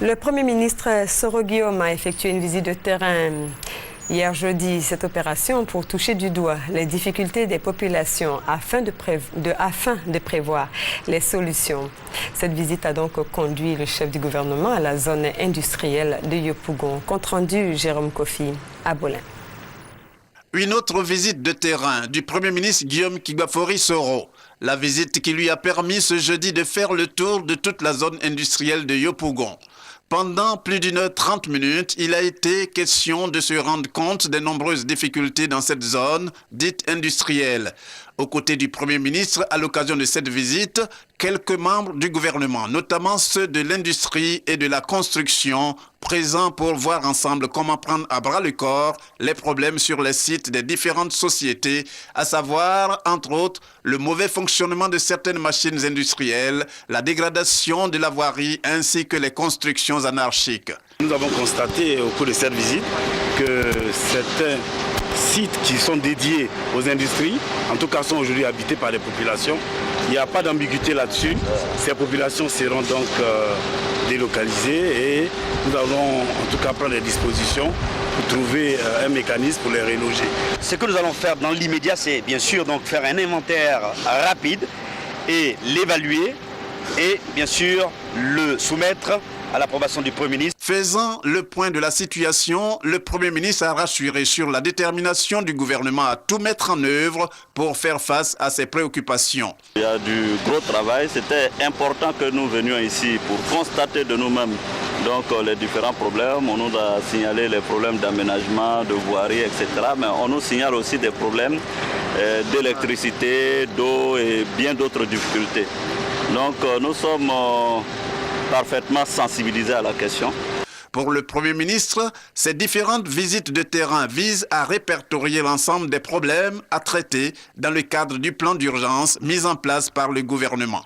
Le Premier ministre Soro Guillaume a effectué une visite de terrain hier jeudi. Cette opération pour toucher du doigt les difficultés des populations afin de prévoir les solutions. Cette visite a donc conduit le chef du gouvernement à la zone industrielle de Yopougon. Compte rendu Jérôme Kofi à Bolin. Une autre visite de terrain du Premier ministre Guillaume Kibafori Soro. La visite qui lui a permis ce jeudi de faire le tour de toute la zone industrielle de Yopougon. Pendant plus d'1h30, il a été question de se rendre compte des nombreuses difficultés dans cette zone dite industrielle. Aux côtés du Premier ministre, à l'occasion de cette visite, quelques membres du gouvernement, notamment ceux de l'industrie et de la construction, présents pour voir ensemble comment prendre à bras le corps les problèmes sur les sites des différentes sociétés, à savoir, entre autres, le mauvais fonctionnement de certaines machines industrielles, la dégradation de la voirie ainsi que les constructions anarchiques. Nous avons constaté au cours de cette visite que certains sites qui sont dédiés aux industries, en tout cas sont aujourd'hui habités par les populations. Il n'y a pas d'ambiguïté là-dessus. Ces populations seront donc délocalisées et nous allons en tout cas prendre les dispositions pour trouver un mécanisme pour les reloger. Ce que nous allons faire dans l'immédiat, c'est bien sûr donc faire un inventaire rapide et l'évaluer et bien sûr le soumettre à l'approbation du Premier ministre. Faisant le point de la situation, le Premier ministre a rassuré sur la détermination du gouvernement à tout mettre en œuvre pour faire face à ses préoccupations. Il y a du gros travail. C'était important que nous venions ici pour constater de nous-mêmes donc les différents problèmes. On nous a signalé les problèmes d'aménagement, de voirie, etc. Mais on nous signale aussi des problèmes d'électricité, d'eau et bien d'autres difficultés. Donc nous sommes parfaitement sensibilisés à la question. Pour le Premier ministre, ces différentes visites de terrain visent à répertorier l'ensemble des problèmes à traiter dans le cadre du plan d'urgence mis en place par le gouvernement.